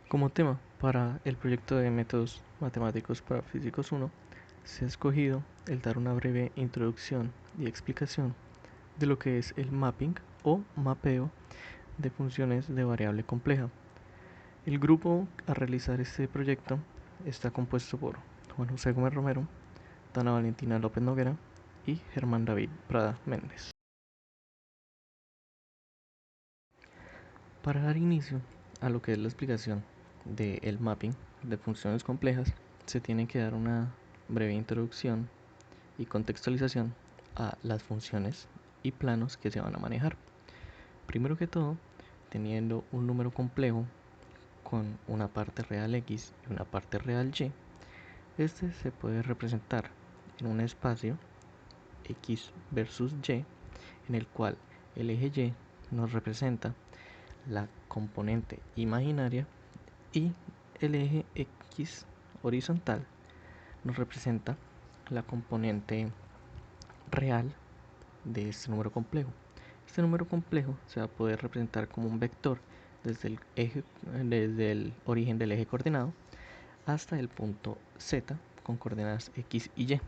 Como tema para el proyecto de métodos matemáticos para físicos 1, se ha escogido el dar una breve introducción y explicación de lo que es el mapping o mapeo de funciones de variable compleja. El grupo a realizar este proyecto está compuesto por Juan José Gómez Romero, Dana Valentina López Noguera y Germán David Prada Méndez. Para dar inicio a lo que es la explicación del mapping de funciones complejas, se tiene que dar una breve introducción y contextualización a las funciones y planos que se van a manejar. Primero que todo, teniendo un número complejo con una parte real x y una parte real y, este se puede representar en un espacio x versus y, en el cual el eje y nos representa la componente imaginaria y el eje x horizontal nos representa la componente real de este número complejo. Este número complejo se va a poder representar como un vector desde el origen del eje coordenado hasta el punto z con coordenadas x y y.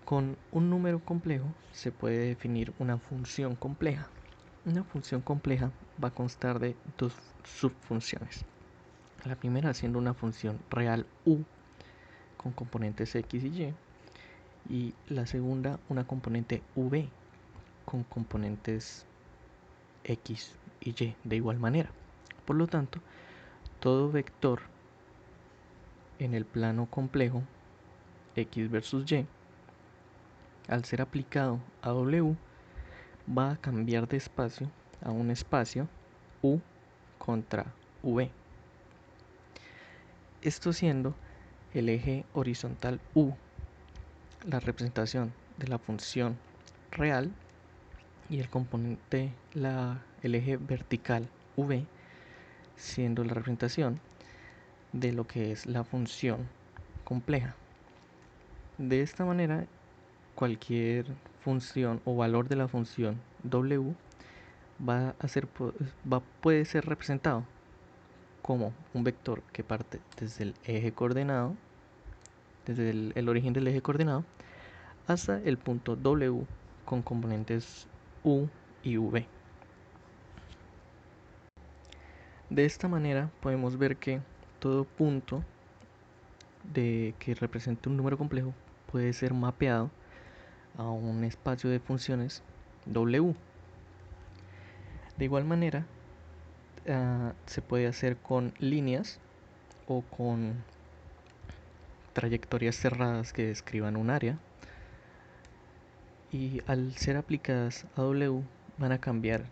Con un número complejo se puede definir una función compleja. Una función compleja va a constar de dos subfunciones. La primera siendo una función real u con componentes x y la segunda una componente v con componentes x y y de igual manera. Por lo tanto, todo vector en el plano complejo x versus y, al ser aplicado a w, va a cambiar de espacio a un espacio u contra v. Esto siendo el eje horizontal u la representación de la función real y el componente, el eje vertical v, siendo la representación de lo que es la función compleja. De esta manera, cualquier función o valor de la función w puede ser representado como un vector que parte desde el eje coordenado, desde el origen del eje coordenado, hasta el punto w con componentes u y v. De esta manera podemos ver que todo punto que represente un número complejo puede ser mapeado a un espacio de funciones w. De igual manera, se puede hacer con líneas o con trayectorias cerradas que describan un área, y al ser aplicadas a w van a cambiar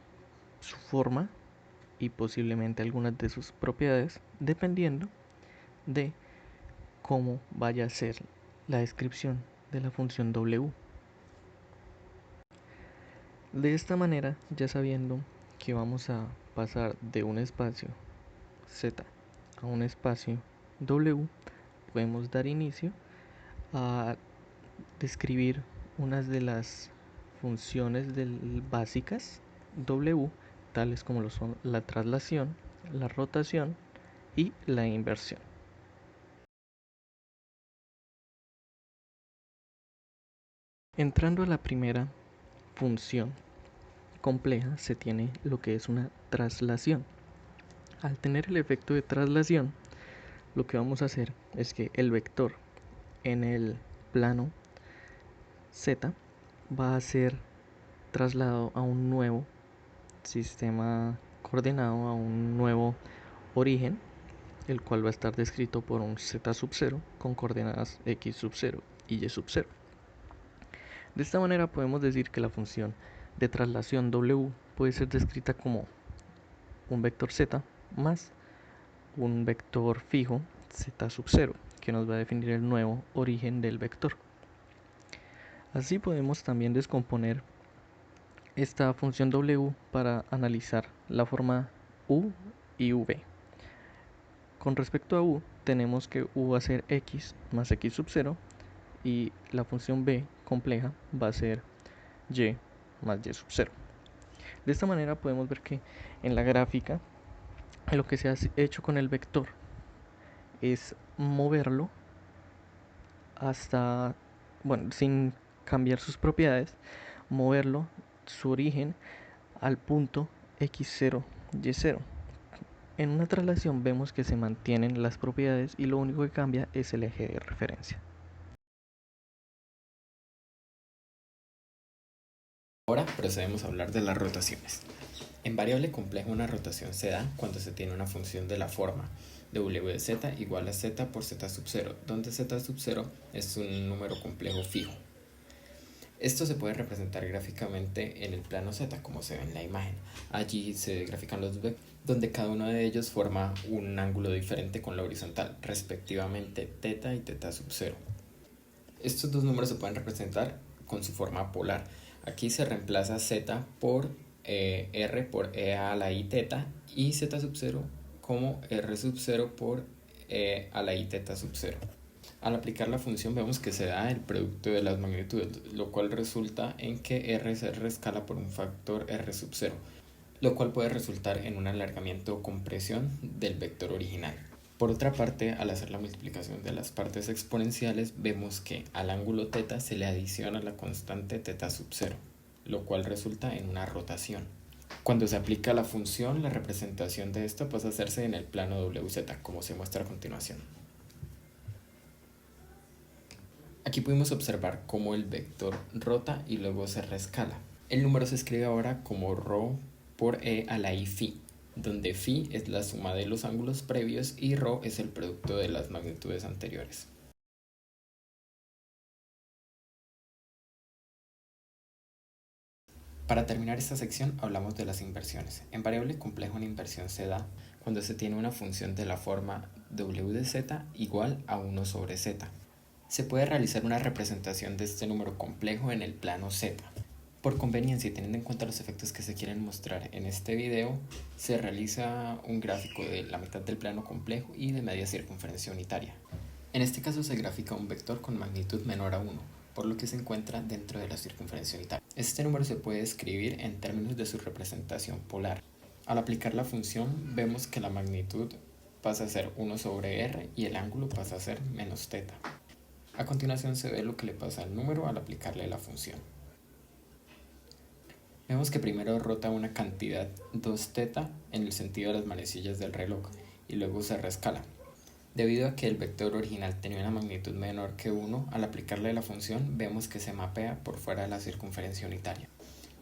su forma y posiblemente algunas de sus propiedades dependiendo de cómo vaya a ser la descripción de la función w. De esta manera, ya sabiendo que vamos a pasar de un espacio z a un espacio w, podemos dar inicio a describir unas de las funciones básicas w, tales como lo son la traslación, la rotación y la inversión. Entrando a la primera función compleja, se tiene lo que es una traslación. Al tener el efecto de traslación, lo que vamos a hacer es que el vector en el plano z va a ser trasladado a un nuevo sistema coordenado, a un nuevo origen, el cual va a estar descrito por un z sub 0 con coordenadas x sub 0 y y sub 0. De esta manera podemos decir que la función de traslación w puede ser descrita como un vector z más un vector fijo z sub 0, que nos va a definir el nuevo origen del vector. Así podemos también descomponer esta función w para analizar la forma u y v. Con respecto a u, tenemos que u va a ser x más x sub 0 y la función b compleja va a ser y más y sub 0. De esta manera podemos ver que en la gráfica Lo que se ha hecho con el vector es moverlo hasta, bueno, sin cambiar sus propiedades, moverlo, su origen, al punto x0, y0. En una traslación vemos que se mantienen las propiedades y lo único que cambia es el eje de referencia. Ahora procedemos a hablar de las rotaciones. En variable compleja una rotación se da cuando se tiene una función de la forma w de z igual a z por z sub 0, donde z sub 0 es un número complejo fijo. Esto se puede representar gráficamente en el plano z, como se ve en la imagen. Allí se grafican los vectores, donde cada uno de ellos forma un ángulo diferente con la horizontal, respectivamente θ y θ sub 0. Estos dos números se pueden representar con su forma polar. Aquí se reemplaza z por r por e a la i θ y z sub 0 como r sub 0 por e a la i θ sub 0. Al aplicar la función vemos que se da el producto de las magnitudes, lo cual resulta en que r se rescala por un factor r sub 0, lo cual puede resultar en un alargamiento o compresión del vector original. Por otra parte, al hacer la multiplicación de las partes exponenciales, vemos que al ángulo θ se le adiciona la constante θ sub 0, lo cual resulta en una rotación. Cuando se aplica la función, la representación de esto pasa a hacerse en el plano wz, como se muestra a continuación. Aquí pudimos observar cómo el vector rota y luego se rescala. El número se escribe ahora como ρ por e a la i phi, donde phi es la suma de los ángulos previos y ρ es el producto de las magnitudes anteriores. Para terminar esta sección hablamos de las inversiones. En variable compleja una inversión se da cuando se tiene una función de la forma w de z igual a 1 sobre z. Se puede realizar una representación de este número complejo en el plano z. Por conveniencia y teniendo en cuenta los efectos que se quieren mostrar en este video, se realiza un gráfico de la mitad del plano complejo y de media circunferencia unitaria. En este caso se grafica un vector con magnitud menor a 1, por lo que se encuentra dentro de la circunferencia unitaria. Este número se puede escribir en términos de su representación polar. Al aplicar la función vemos que la magnitud pasa a ser 1 sobre r y el ángulo pasa a ser menos θ. A continuación se ve lo que le pasa al número al aplicarle la función. Vemos que primero rota una cantidad 2θ en el sentido de las manecillas del reloj y luego se rescala. Debido a que el vector original tenía una magnitud menor que 1, al aplicarle la función vemos que se mapea por fuera de la circunferencia unitaria.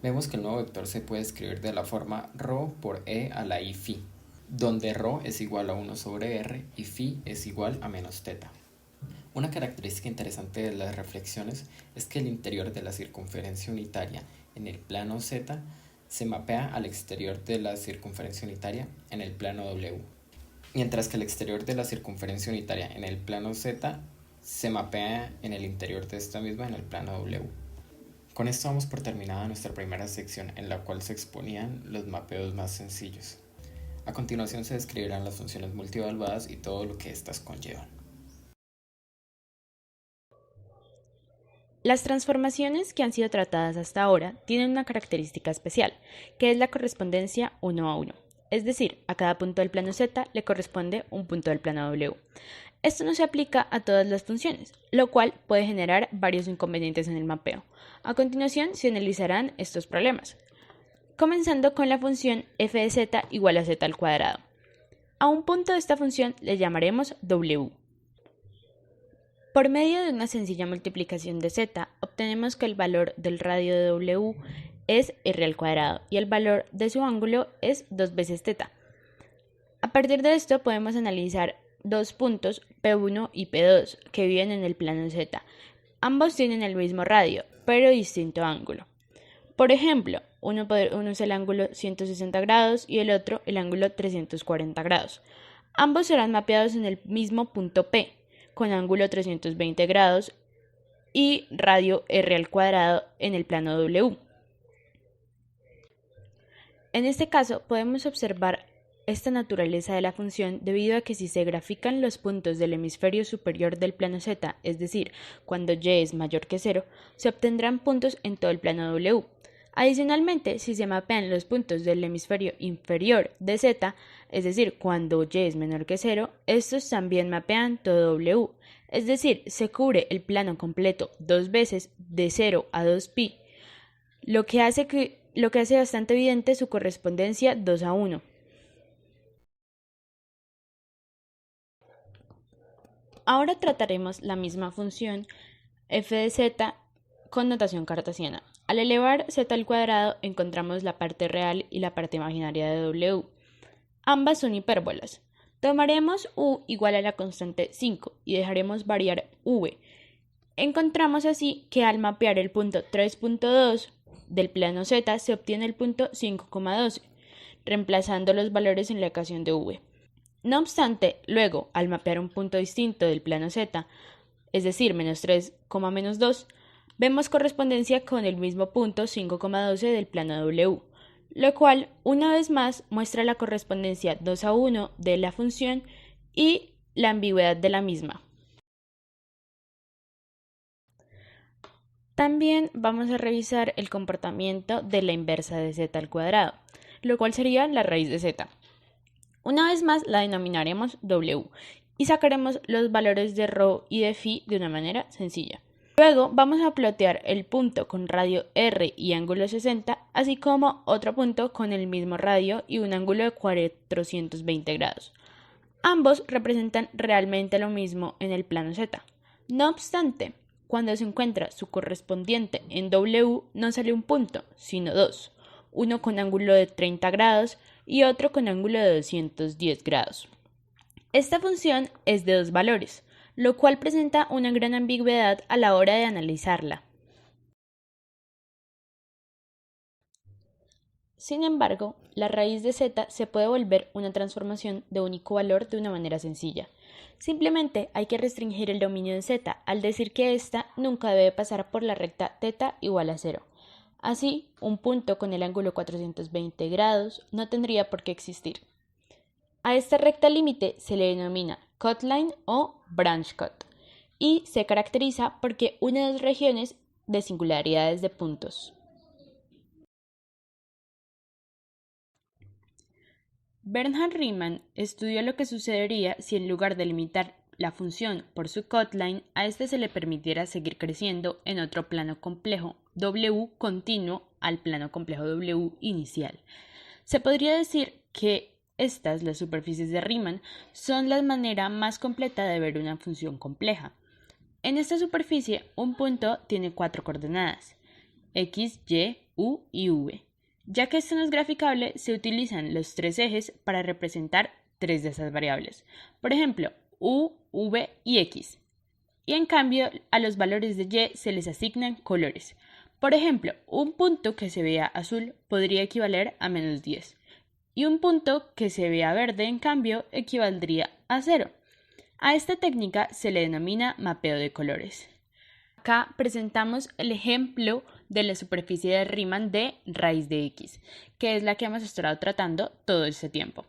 Vemos que el nuevo vector se puede escribir de la forma ρ por e a la i phi, donde ρ es igual a 1 sobre r y phi es igual a menos θ. Una característica interesante de las reflexiones es que el interior de la circunferencia unitaria en el plano z se mapea al exterior de la circunferencia unitaria en el plano w, mientras que el exterior de la circunferencia unitaria en el plano z se mapea en el interior de esta misma en el plano w. Con esto damos por terminada nuestra primera sección en la cual se exponían los mapeos más sencillos. A continuación se describirán las funciones multievaluadas y todo lo que éstas conllevan. Las transformaciones que han sido tratadas hasta ahora tienen una característica especial, que es la correspondencia 1 a 1. Es decir, a cada punto del plano z le corresponde un punto del plano w. Esto no se aplica a todas las funciones, lo cual puede generar varios inconvenientes en el mapeo. A continuación se analizarán estos problemas, comenzando con la función f de z igual a z al cuadrado. A un punto de esta función le llamaremos w. Por medio de una sencilla multiplicación de z, obtenemos que el valor del radio de w es r al cuadrado y el valor de su ángulo es 2 veces θ. A partir de esto podemos analizar dos puntos P1 y P2 que viven en el plano z. Ambos tienen el mismo radio, pero distinto ángulo. Por ejemplo, uno es el ángulo 160 grados y el otro el ángulo 340 grados. Ambos serán mapeados en el mismo punto P, con ángulo 320 grados y radio r al cuadrado en el plano w. En este caso podemos observar esta naturaleza de la función debido a que si se grafican los puntos del hemisferio superior del plano z, es decir, cuando y es mayor que 0, se obtendrán puntos en todo el plano w. Adicionalmente, si se mapean los puntos del hemisferio inferior de Z, es decir, cuando y es menor que 0, estos también mapean todo W, es decir, se cubre el plano completo 2 veces de 0 a 2pi, lo que hace bastante evidente su correspondencia 2:1. Ahora trataremos la misma función f de z con notación cartesiana. Al elevar z al cuadrado encontramos la parte real y la parte imaginaria de w. Ambas son hipérbolas. Tomaremos u igual a la constante 5 y dejaremos variar v. Encontramos así que al mapear el punto 3.2 del plano z se obtiene el punto 5,12, reemplazando los valores en la ecuación de v. No obstante, luego, al mapear un punto distinto del plano z, es decir, menos 3, menos 2, vemos correspondencia con el mismo punto 5,12 del plano w, lo cual, una vez más, muestra la correspondencia 2:1 de la función y la ambigüedad de la misma. También vamos a revisar el comportamiento de la inversa de z al cuadrado, lo cual sería la raíz de z. Una vez más la denominaremos w y sacaremos los valores de ρ y de φ de una manera sencilla. Luego vamos a plotear el punto con radio r y ángulo 60, así como otro punto con el mismo radio y un ángulo de 420 grados. Ambos representan realmente lo mismo en el plano z. No obstante, cuando se encuentra su correspondiente en w no sale un punto, sino dos, uno con ángulo de 30 grados y otro con ángulo de 210 grados. Esta función es de dos valores, lo cual presenta una gran ambigüedad a la hora de analizarla. Sin embargo, la raíz de z se puede volver una transformación de único valor de una manera sencilla. Simplemente hay que restringir el dominio de z al decir que ésta nunca debe pasar por la recta θ igual a 0. Así, un punto con el ángulo 420 grados no tendría por qué existir. A esta recta límite se le denomina cutline o branch cut y se caracteriza porque une dos regiones de singularidades de puntos. Bernhard Riemann estudió lo que sucedería si en lugar de limitar la función por su cutline, a este se le permitiera seguir creciendo en otro plano complejo W continuo al plano complejo W inicial. Se podría decir que estas, las superficies de Riemann, son la manera más completa de ver una función compleja. En esta superficie, un punto tiene 4 coordenadas, x, y, u y v. Ya que esto no es graficable, se utilizan los 3 ejes para representar 3 de esas variables. Por ejemplo, u, v y x. Y en cambio, a los valores de y se les asignan colores. Por ejemplo, un punto que se vea azul podría equivaler a menos 10. Y un punto que se vea verde, en cambio, equivaldría a 0. A esta técnica se le denomina mapeo de colores. Acá presentamos el ejemplo de la superficie de Riemann de raíz de x, que es la que hemos estado tratando todo este tiempo.